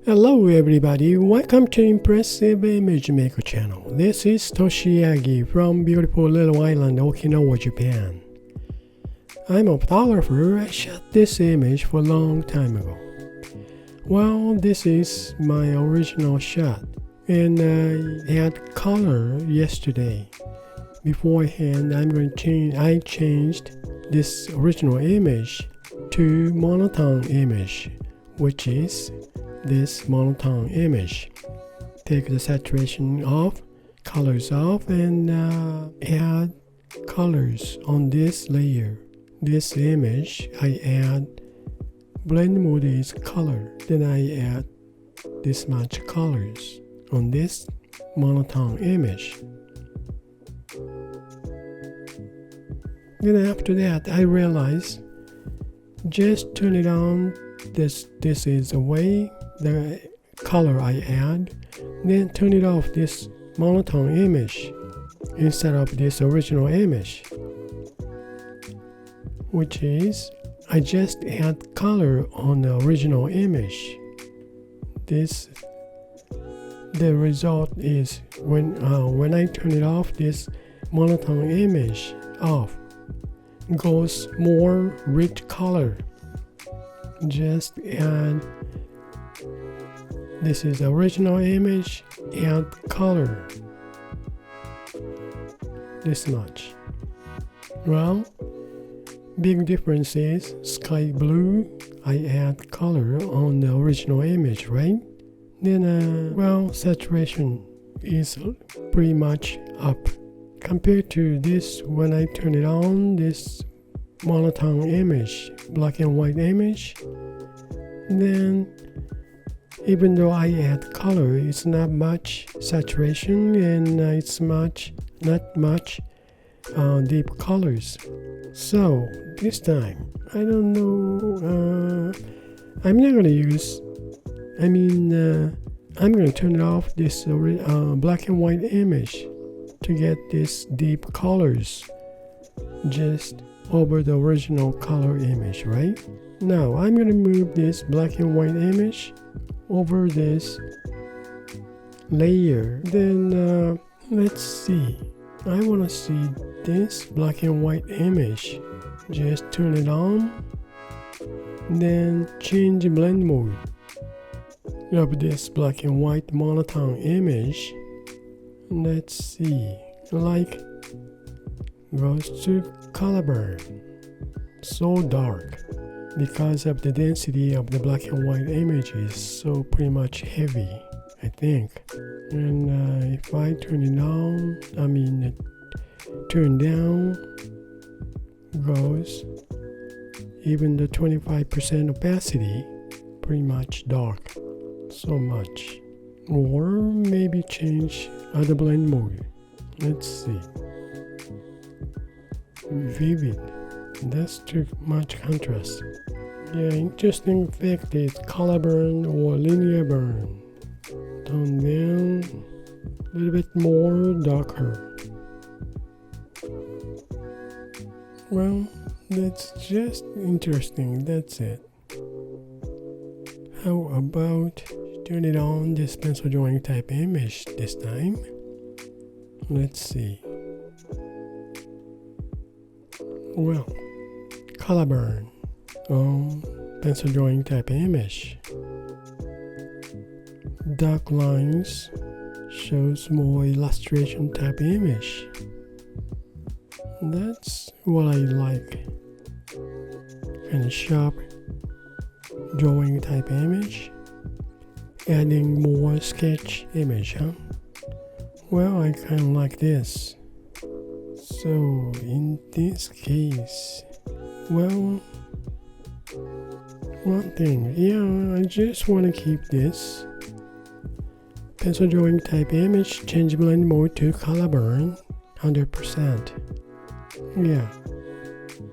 Hello everybody, welcome to Impressive Image Maker channel. This is Toshi Yagi from beautiful little island Okinawa, Japan. I'm a photographer. I shot this image for a long time ago. Well, this is my original shot, and I had color yesterday. Beforehand, I changed this original image to monotone image, which is this monotone image. Take the saturation off, colors off, and add colors on this layer. This image, I add blend mode is color. Then I add this much colors on this monotone image. Then after that, I realized just turn it on. This is away. The color I add, then turn it off this monotone image instead of this original image, which is I just add color on the original image. The result is when I turn it off, this monotone image off goes more rich color. Just add. This is the original image, add color. This much. Well, big difference is sky blue, I add color on the original image, right? Then, saturation is pretty much up. Compared to this, when I turn it on, this monotone image, black and white image, then even though I add color, it's not much saturation and it's not much deep colors. So this time, I don't know, I'm not going to use, I'm going to turn it off this black and white image to get this deep colors just over the original color image, right? Now I'm going to move this black and white image over this layer. Then let's see. I want to see this black and white image. Just turn it on. Then change blend mode of this black and white monotone image. Let's see. Like goes to color burn. So dark. Because of the density of the black and white image is so pretty much heavy, I think. And if I turn it on, turn down, goes even the 25% opacity, pretty much dark, so much. Or maybe change other blend mode. Let's see. Vivid. That's too much contrast. Yeah, interesting effect is color burn or linear burn. Tone down a little bit more darker. Well, that's just interesting. That's it. How about turn it on this pencil drawing type image this time? Let's see. Well, color burn on pencil drawing type image. Dark lines shows more illustration type image. That's what I like. Kind of sharp drawing type image. Adding more sketch image, huh? Well, I kind of like this. So in this case, well, one thing, I just want to keep this pencil drawing type image, change blend mode to color burn 100%. Yeah,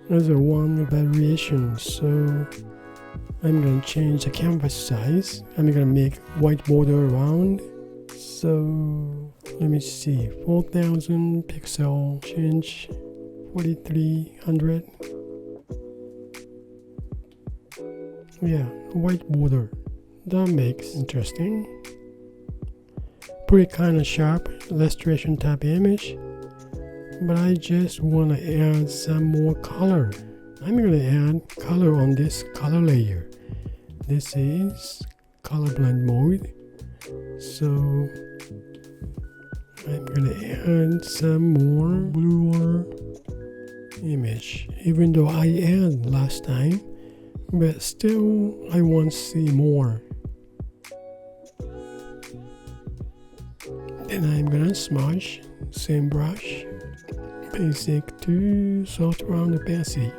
there's one variation, so I'm going to change the canvas size. I'm going to make white border around. So let me see, 4000 pixel, change 4300. Yeah, white border. That makes interesting. Pretty kind of sharp illustration type image, but I just want to add some more color. I'm going to add color on this color layer. This is color blend mode, so I'm going to add some more bluer image, even though I added last time, but still I want to see more. Then I'm gonna smudge, same brush, basic to sort around the opacity.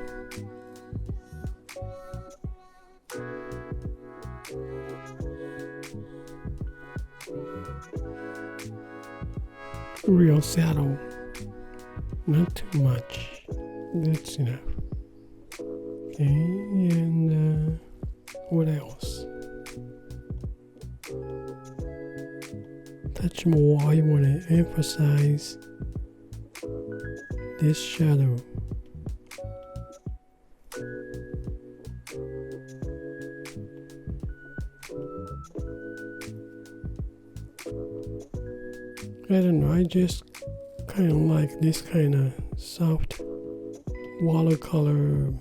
Real saddle, not too much, that's enough. Okay, and what else? Touch more, I want to emphasize this shadow. I don't know, I just kind of like this kind of soft watercolor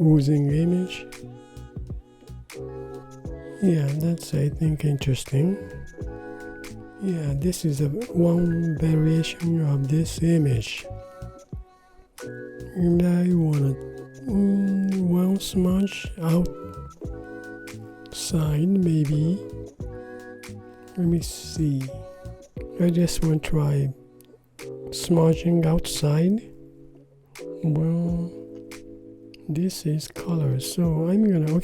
oozing image. Yeah, that's I think interesting. Yeah, this is one variation of this image. And I want to well smudge outside maybe. Let me see. I just want to try smudging outside. Well, this is color, so I'm gonna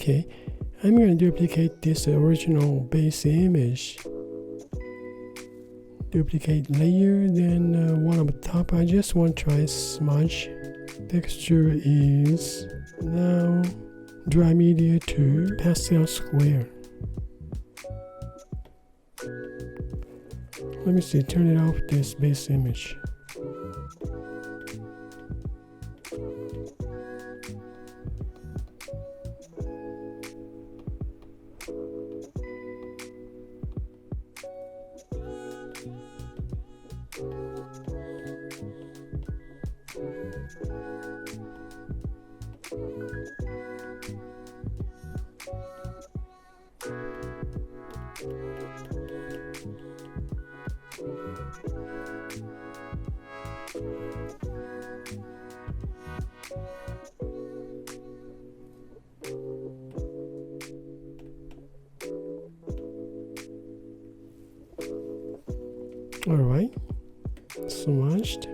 duplicate this original base image. Duplicate layer, then one on the top. I just want to try smudge. Texture is now dry media to pastel square. Let me see, turn it off this base image. Alright, smudged.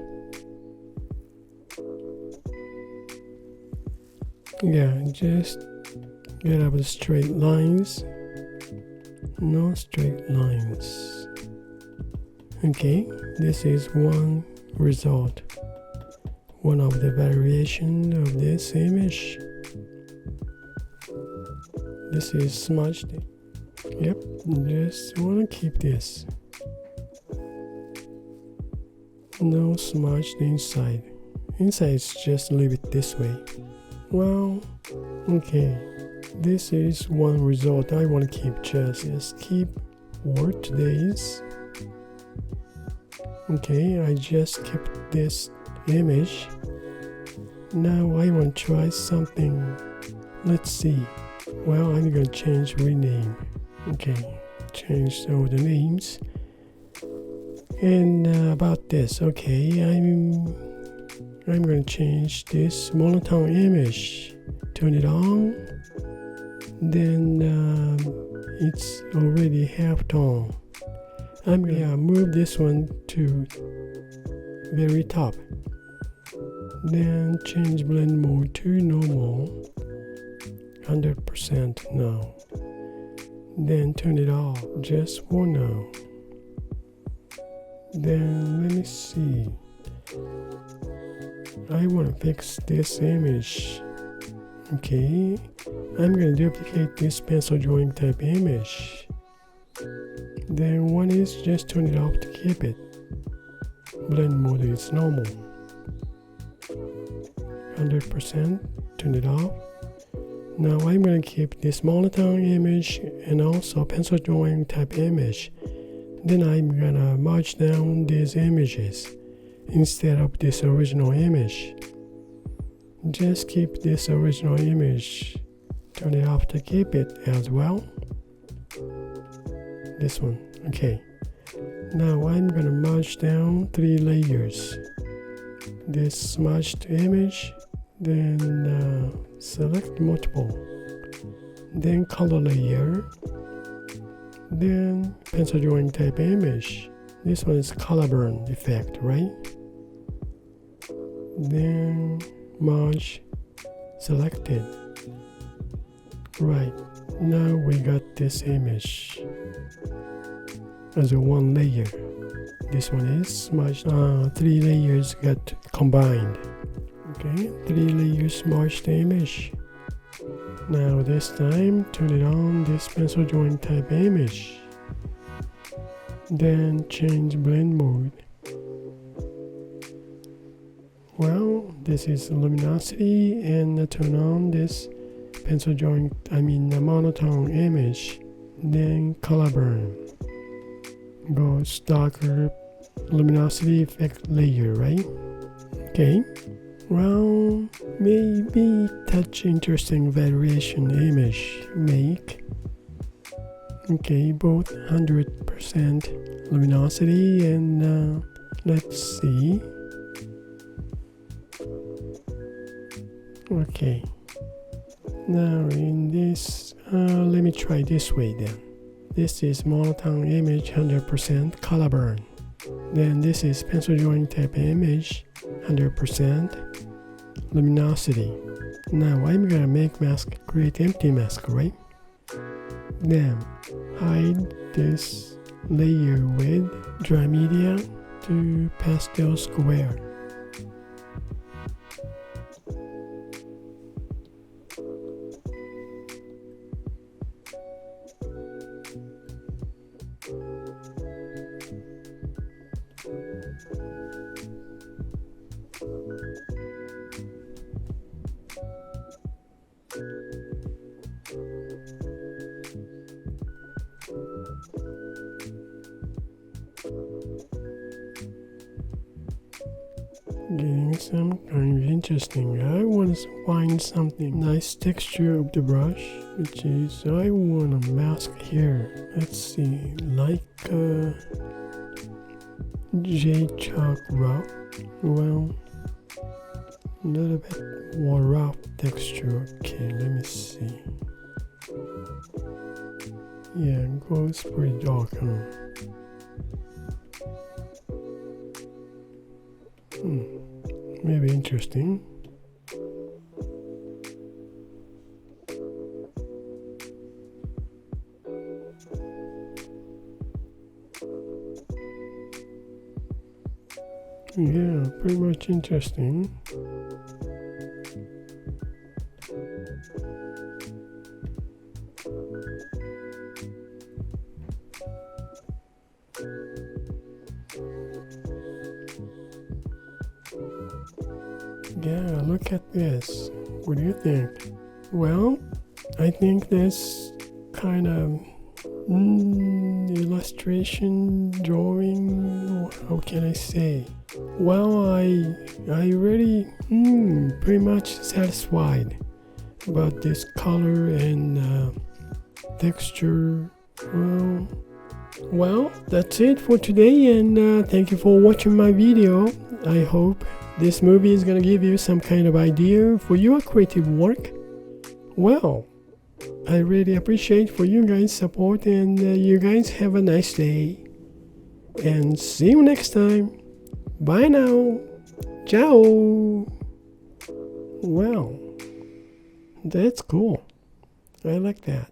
Yeah, just get up the straight lines. No straight lines. Okay, this is one result. One of the variation of this image. This is smudged. Yep, just want to keep this. No smudged inside. Inside is just leave it this way. Well, okay. This is one result I want to keep. Just keep for today's. Okay, I just kept this image. Now I want to try something. Let's see. Well, I'm gonna rename. Okay, change all the names. And about this, okay, I'm gonna change this monotone image. Turn it on. Then it's already half tone. I'm gonna move this one to very top. Then change blend mode to normal, 100% now. Then turn it off just for now. Then let me see. I want to fix this image. Okay, I'm going to duplicate this pencil drawing type image. Then one is just turn it off to keep it. Blend mode is normal. 100%, turn it off. Now I'm going to keep this monotone image and also pencil drawing type image. Then I'm going to merge down these images instead of this original image. Just keep this original image. Turn it off to keep it as well. This one. Okay. Now I'm going to merge down 3 layers. This merged image, then select multiple, then color layer, then pencil drawing type image. This one is color burn effect, right? Then merge selected. Right, now we got this image as a 1 layer. This one is merged. 3 layers got combined. Okay, 3 layers merged the image. Now this time, turn it on this pencil drawing type image. Then change blend mode. Well, this is luminosity, and turn on this pencil drawing, the monotone image. Then color burn. Goes darker luminosity effect layer, right? Okay. Well, maybe touch interesting variation image make. Okay, both 100% luminosity, and let's see. Okay. Now in this, let me try this way then. This is monotone image 100% color burn. Then this is pencil drawing type image 100% luminosity. Now I'm gonna make mask, create empty mask, right? Then hide this layer with dry media to pastel square. Getting some kind of interesting. I want to find something nice texture of the brush, which is I want a mask here. Let's see, like J chalk rough. Well, a little bit more rough texture. Okay, let me see. Yeah, it goes pretty dark, huh? Maybe interesting. Yeah, pretty much interesting. Yeah, look at this. What do you think? Well, I think this kind of illustration, drawing, how can I say? Well, I really pretty much satisfied about this color and texture. Well, that's it for today, and thank you for watching my video. I hope this movie is gonna give you some kind of idea for your creative work. Well, I really appreciate for you guys' support, and you guys have a nice day. And see you next time. Bye now. Ciao. Well, that's cool. I like that.